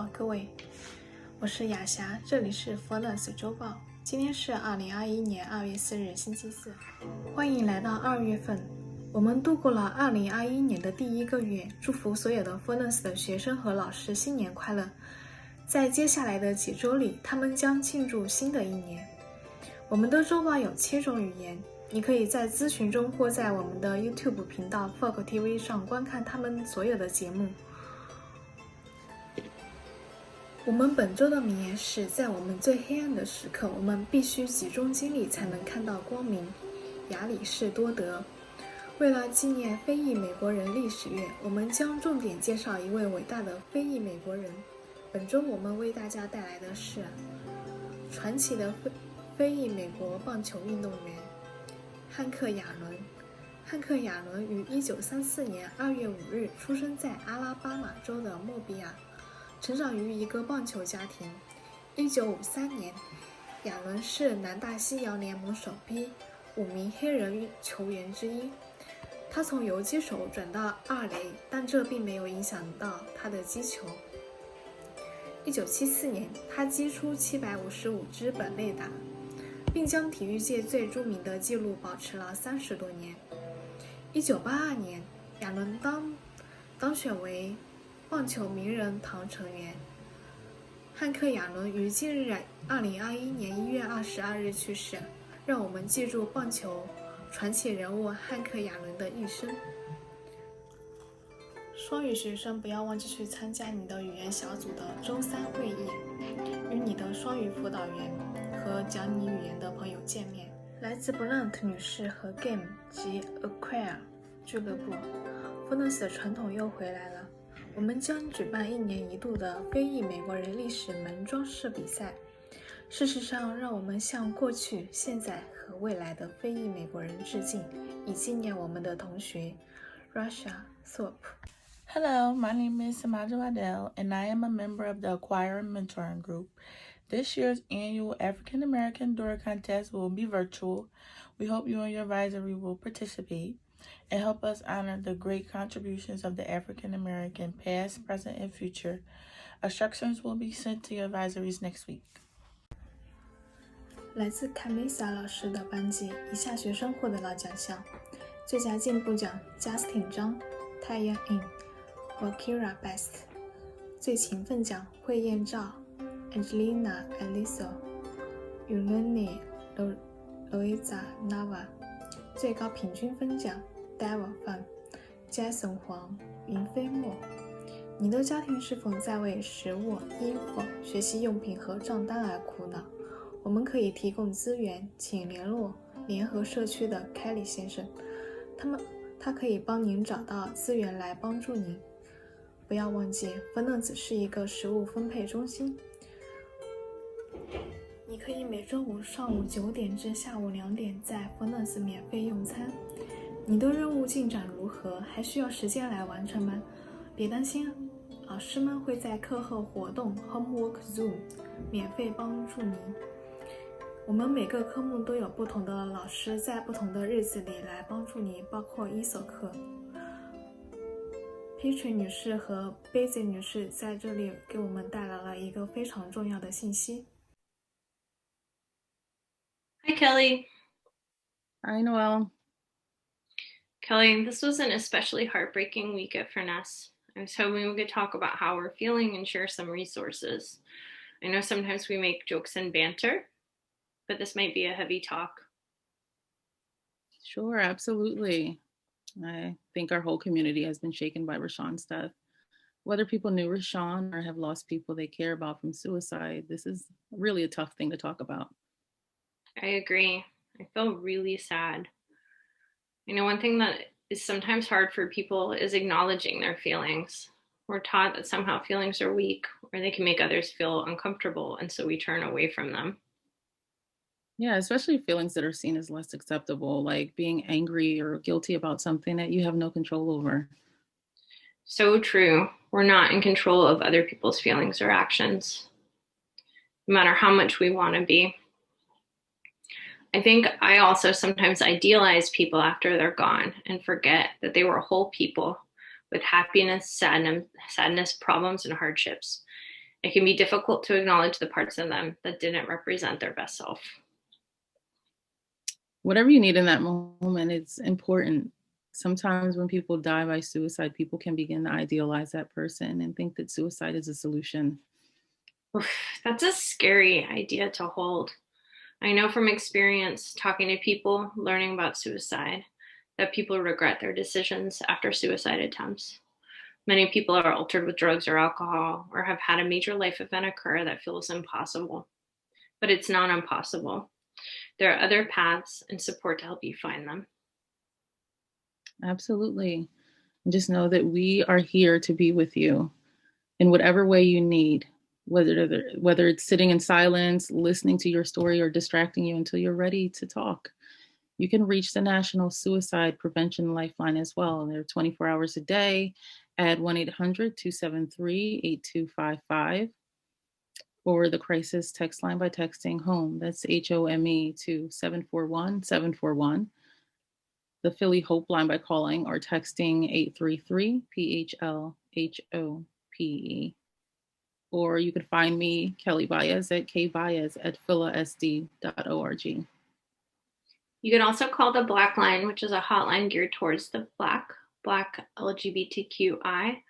好，各位，我是雅霞，这里是佛勒斯周报。今天是2021年2月4日，星期四，欢迎来到2月份。我们度过了2021年的第一个月，祝福所有的佛勒斯的学生和老师新年快乐。在接下来的几周里，他们将庆祝新的一年。我们的周报有7种语言，你可以在咨询中或在我们的 YouTube 频道 Folk TV 上观看他们所有的节目。我们本周的名言是：在我们最黑暗的时刻，我们必须集中精力才能看到光明。亚里士多德。为了纪念非裔美国人历史月，我们将重点介绍一位伟大的非裔美国人。本周我们为大家带来的是传奇的非裔美国棒球运动员汉克·亚伦。汉克·亚伦于1934年2月5日出生在阿拉巴马州的莫比亚，成长于一个棒球家庭。1953年，亚伦是南大西洋联盟首批5名黑人球员之一。他从游击手转到二垒，但这并没有影响到他的击球。1974年，他击出755支本垒打，并将体育界最著名的纪录保持了30多年。1982年，亚伦当选为棒球名人堂成员。汉克·亚伦于今日2021年1月22日去世，让我们记住棒球传奇人物汉克·亚伦的一生。双语学生不要忘记去参加你的语言小组的周3会议，与你的双语辅导员和讲你语言的朋友见面。来自 Blunt 女士和 Game 及 Acquire 俱乐部 Bonus 的传统又回来了，我们将举办1年1度的非裔美国人历史门装饰比赛。事实上，让我们向过去、现在和未来的非裔美国人致敬，以纪念我们的同学 Russia Thorpe。Hello, my name is Samaja Waddell, and I am a member of the Acquire and Mentoring Group. This year's annual African American Door Contest will be virtual. We hope you and your advisory will participate and help us honor the great contributions of the African American past, present, and future. Instructions will be sent to your advisories next week. 来自卡米萨老师的班级，以下学生获得了奖项：最佳进步奖 Justin 张、太阳 In、Wakira Best； 最勤奋奖惠燕赵、Angelina Aliso、Uleni Loiza Nava； 最高平均分奖 Deva Fan、Jason 黄、林飞墨。你的家庭是否在为食物、衣服、学习用品和账单而苦恼？我们可以提供资源，请联络联合社区的 Kelly 先生，他可以帮您找到资源来帮助您。不要忘记，芬勒子是一个食物分配中心，你可以每周五上午9点至下午2点在芬勒子免费用餐。你的任务进展如何？还需要时间来完成吗？别担心，老师们会在课后活动 Homework Zoom 免费帮助您。我们每个科目都有不同的老师在不同的日子里来帮助你，包括一手课。Petrie 女士和 Basie 女士在这里给我们带来了一个非常重要的信息。Hi, Kelly. Hi, Noelle. Kelly, this was an especially heartbreaking week at Furness. I was hoping we could talk about how we're feeling and share some resources. I know sometimes we make jokes and banter, but this might be a heavy talk. Sure, absolutely. I think our whole community has been shaken by Rashawn's death. Whether people knew Rashawn or have lost people they care about from suicide, this is really a tough thing to talk about. I agree. I feel really sad. One thing that is sometimes hard for people is acknowledging their feelings. We're taught that somehow feelings are weak or they can make others feel uncomfortable, and so we turn away from them. Yeah, especially feelings that are seen as less acceptable, like being angry or guilty about something that you have no control over. So true. We're not in control of other people's feelings or actions, no matter how much we want to be. I think I also sometimes idealize people after they're gone and forget that they were whole people with happiness, sadness, problems, and hardships. It can be difficult to acknowledge the parts of them that didn't represent their best self. Whatever you need in that moment, it's important. Sometimes when people die by suicide, people can begin to idealize that person and think that suicide is a solution. Oof, that's a scary idea to hold. I know from experience talking to people, learning about suicide, that people regret their decisions after suicide attempts. Many people are altered with drugs or alcohol or have had a major life event occur that feels impossible. But it's not impossible. There are other paths and support to help you find them. Absolutely. Just know that we are here to be with you in whatever way you need, whether it's sitting in silence, listening to your story, or distracting you until you're ready to talk. You can reach the National Suicide Prevention Lifeline as well. They're 24 hours a day at 1-800-273-8255 or the crisis text line by texting HOME. That's HOME to 741-741. The Philly Hope line by calling or texting 833-PHLHOPE. Or you can find me, Kelly Baez, at kbaez@philasd.org. You can also call the Black Line, which is a hotline geared towards the Black LGBTQI,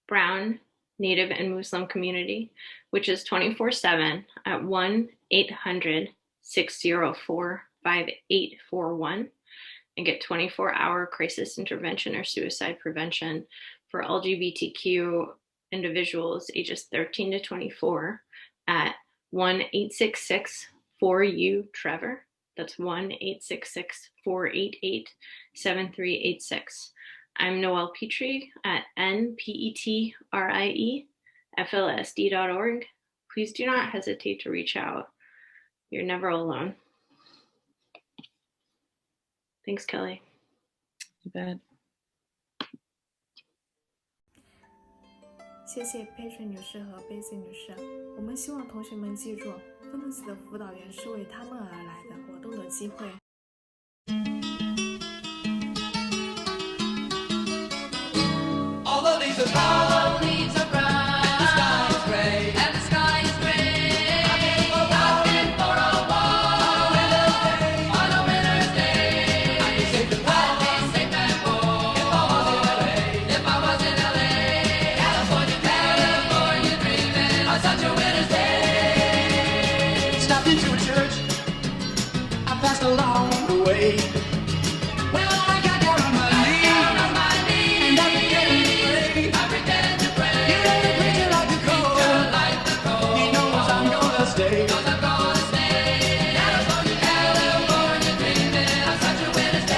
Brown, Native, and Muslim community, which is 24/7 at 1-800-604-5841 and get 24-hour crisis intervention or suicide prevention for LGBTQ individuals ages 13 to 24 at 1-866-4U-TREVOR. That's 1-866-488-7386. I'm Noelle Petrie at npetrie@flasd.org. Please do not hesitate to reach out. You're never alone. Thanks, Kelly. You bet. 谢谢 Patron 女士和 Basic 女士。我们希望同学们记住，芬德斯的辅导员是为他们而来的活动的机会。All the leaves are brown. The sky is gray. I'm in for a walk on a winter's day. I'd be safe and warm if I was in LA. California dreaming on such a winter's day. Stopped into a church I passed along the way. Well, I got down on my knees and I pretended to pray. You know the preacher like the cold. He knows I'm gonna stay. California dreaming on such a winter's day.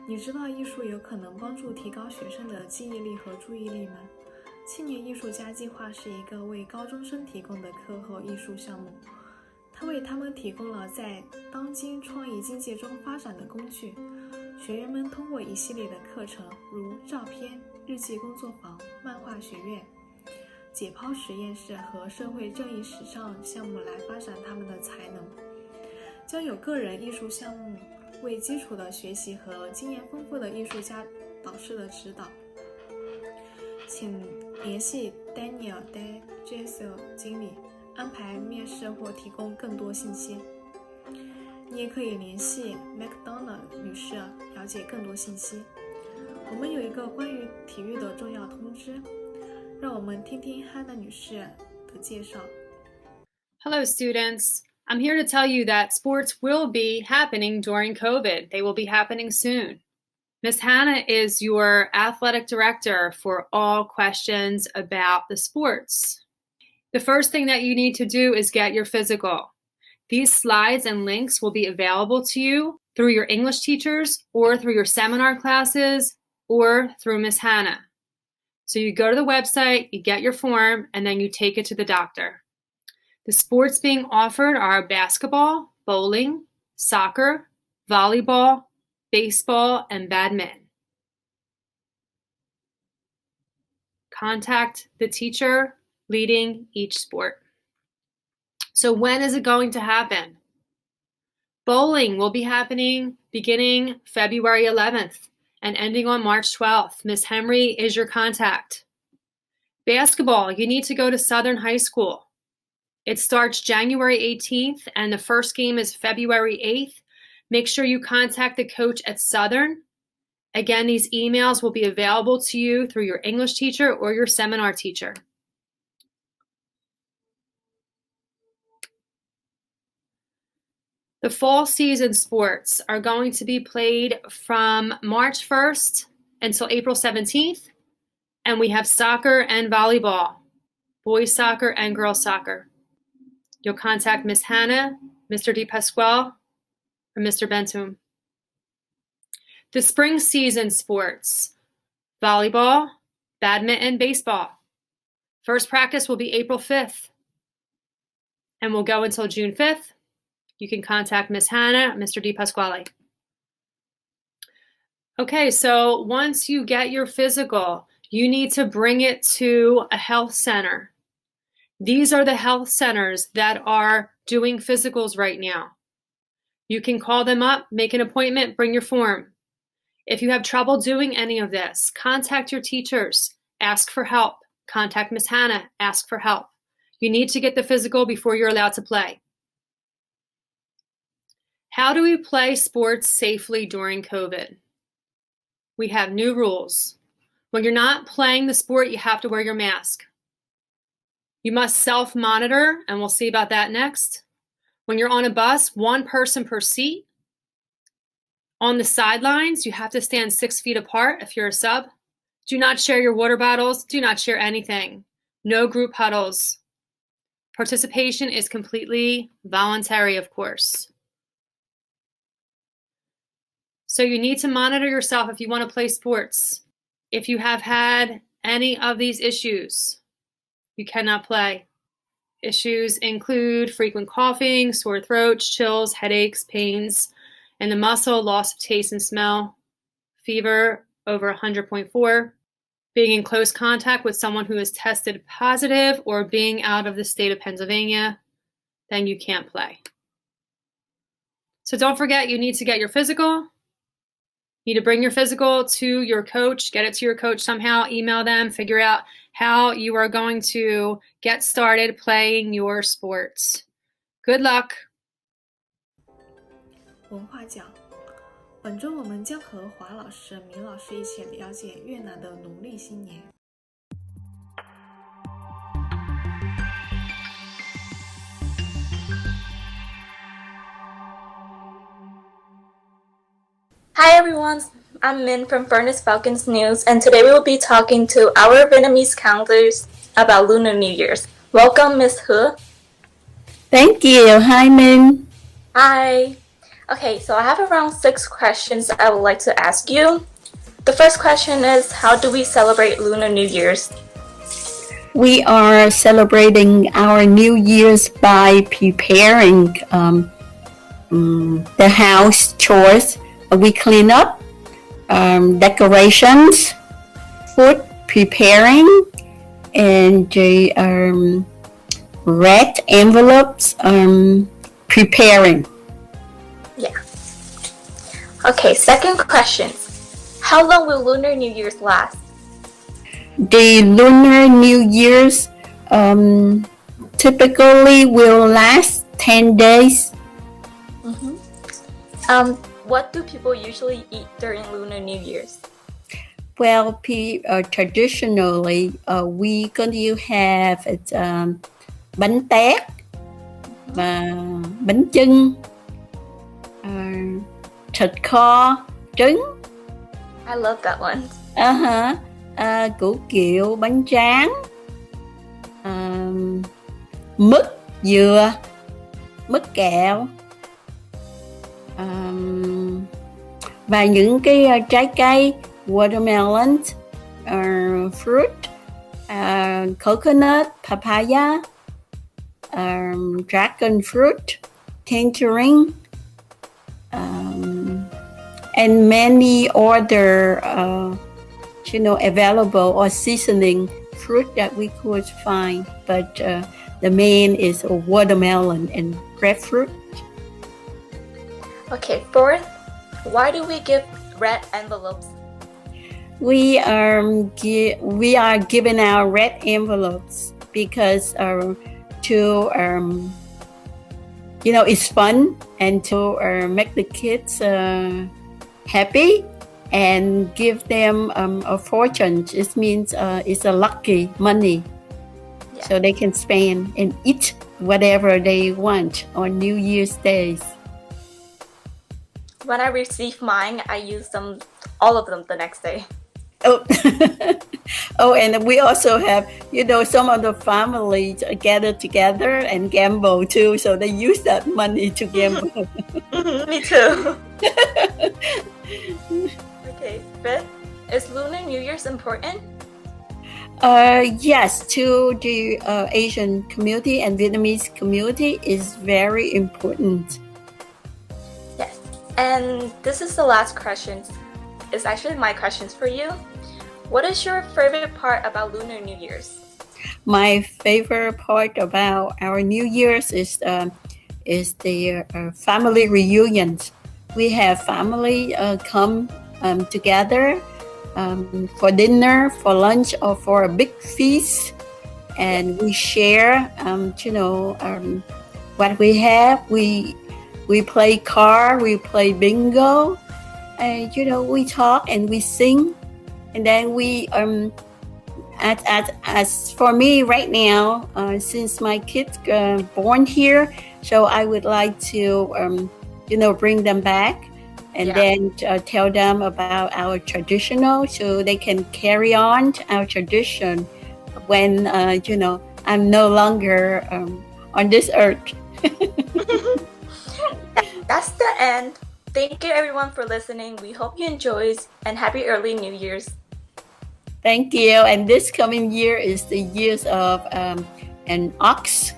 你知道艺术有可能帮助提高学生的记忆力和注意力吗？青年艺术家计划是一个为高中生提供的课后艺术项目，它为他们提供了在当今创意经济中发展的工具。学员们通过一系列的课程，如照片、日记工作坊、漫画学院、解剖实验室和社会正义时尚项目来发展他们的才能。将有个人艺术项目为基础的学习和经验丰富的艺术家导师的指导。请联系 Daniel Jesel 经理安排面试或提供更多信息。你也可以联系 McDonald 女士了解更多信息。我们有一个关于体育的重要通知，让我们听听 Hannah 女士的介绍。 Hello, students. I'm here to tell you that sports will be happening during COVID. They will be happening soon. Miss Hannah is your athletic director for all questions about the sports. The first thing that you need to do is get your physical. These slides and links will be available to you through your English teachers or through your seminar classes or through Miss Hannah. So you go to the website, you get your form, and then you take it to the doctor. The sports being offered are basketball, bowling, soccer, volleyball, baseball, and badminton. Contact the teacher leading each sport. So when is it going to happen? Bowling will be happening beginning February 11th and ending on March 12th. Ms. Henry is your contact. Basketball, you need to go to Southern High School. It starts January 18th and the first game is February 8th. Make sure you contact the coach at Southern. Again, these emails will be available to you through your English teacher or your seminar teacher. The fall season sports are going to be played from March 1st until April 17th, and we have soccer and volleyball, boys soccer and girls soccer. You'll contact Ms. Hannah, Mr. DePasquale, or Mr. Bentum. The spring season sports, volleyball, badminton, baseball. First practice will be April 5th, and will go until June 5th. You can contact Ms. Hannah, Mr. DePasquale. Okay, so once you get your physical, you need to bring it to a health center. These are the health centers that are doing physicals right now. You can call them up, make an appointment, bring your form. If you have trouble doing any of this, contact your teachers, ask for help. Contact Ms. Hannah, ask for help. You need to get the physical before you're allowed to play. How do we play sports safely during COVID? We have new rules. When you're not playing the sport, you have to wear your mask. You must self-monitor, and we'll see about that next. When you're on a bus, one person per seat. On the sidelines, you have to stand 6 feet apart if you're a sub. Do not share your water bottles. Do not share anything. No group huddles. Participation is completely voluntary, of course. So you need to monitor yourself if you want to play sports. If you have had any of these issues, you cannot play. Issues include frequent coughing, sore throats, chills, headaches, pains in the muscle, loss of taste and smell, fever over 100.4, being in close contact with someone who is tested positive, or being out of the state of Pennsylvania, then you can't play. So don't forget, you need to get your physical. You need to bring your physical to your coach, get it to your coach somehow, email them, figure out how you are going to get started playing your sports. Good luck. 文化奖，本周我们将和华老师、明老师一起了解越南的农历新年。Hi everyone, I'm Min from Furnace Falcons News, and today we will be talking to our Vietnamese counselors about Lunar New Year's. Welcome, Ms. He. Thank you. Hi, Min. Hi. Okay, so I have around 6 questions I would like to ask you. The first question is, how do we celebrate Lunar New Year's? We are celebrating our New Year's by preparing the house chores. We clean up, decorations, food preparing, and red envelopes preparing. Yeah. Okay, second question. How long will Lunar New Year's last? The Lunar New Year's typically will last 10 days. What do people usually eat during Lunar New Year's? Well, traditionally, we going to have bánh tét, bánh chưng, thịt kho, trứng. I love that one. Củ kiệu, bánh tráng, mứt dừa, mứt kẹo. Và những cái trái cây, watermelon, fruit, coconut, papaya, dragon fruit, tangerine, and many other available or seasoning fruit that we could find, but the main is watermelon and grapefruit. Okay, fourth, why do we give red envelopes? We are giving out red envelopes because it's fun and to make the kids happy and give them a fortune. It means it's a lucky money, so they can spend and eat whatever they want on New Year's days. When I receive mine, I use them, all of them, the next day. Oh, oh, and we also have, some of the families gather together and gamble too. So they use that money to gamble. Me too. Okay, fifth, is Lunar New Year's important? Yes, to the Asian community and Vietnamese community is very important. Yes, and this is the last question. It's actually my questions for you. What is your favorite part about Lunar New Year's? My favorite part about our New Year's is the family reunions. We have family come together for dinner, for lunch, or for a big feast, and we share, what we have. We play card, we play bingo, and we talk and we sing, and then we as for me right now, since my kids born here, so I would like to bring them back and then tell them about our traditional, so they can carry on our tradition when I'm no longer on this earth. That's the end. Thank you everyone for listening. We hope you enjoyed, and happy early New Year's. Thank you. And this coming year is the years of an ox.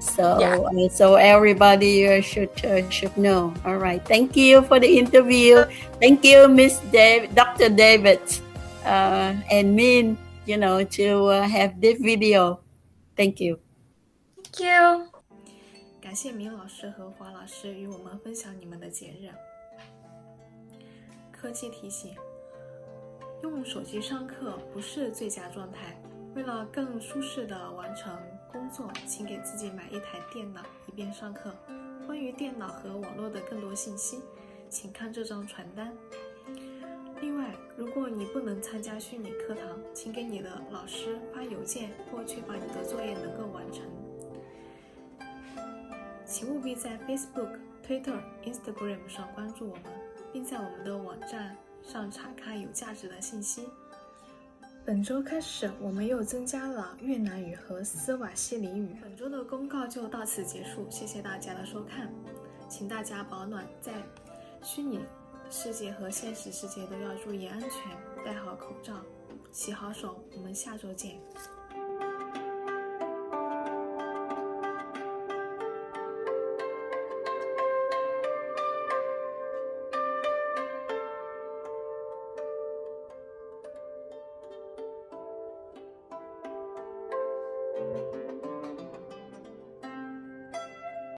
So everybody should know. All right. Thank you for the interview. Thank you, Dr. David, and Min, to have this video. Thank you. Thank you. 感谢明老师和华老师与我们分享你们的节日。科技提醒：用手机上课不是最佳状态。为了更舒适地完成工作，请给自己买一台电脑，以便上课。关于电脑和网络的更多信息，请看这张传单。另外，如果你不能参加虚拟课堂，请给你的老师发邮件，或确保你的作业能够完成。请务必在 Facebook、Twitter、Instagram 上关注我们，并在我们的网站上查看有价值的信息。本周开始，我们又增加了越南语和斯瓦希里语。本周的公告就到此结束，谢谢大家的收看。请大家保暖，在虚拟世界和现实世界都要注意安全，戴好口罩，洗好手。我们下周见。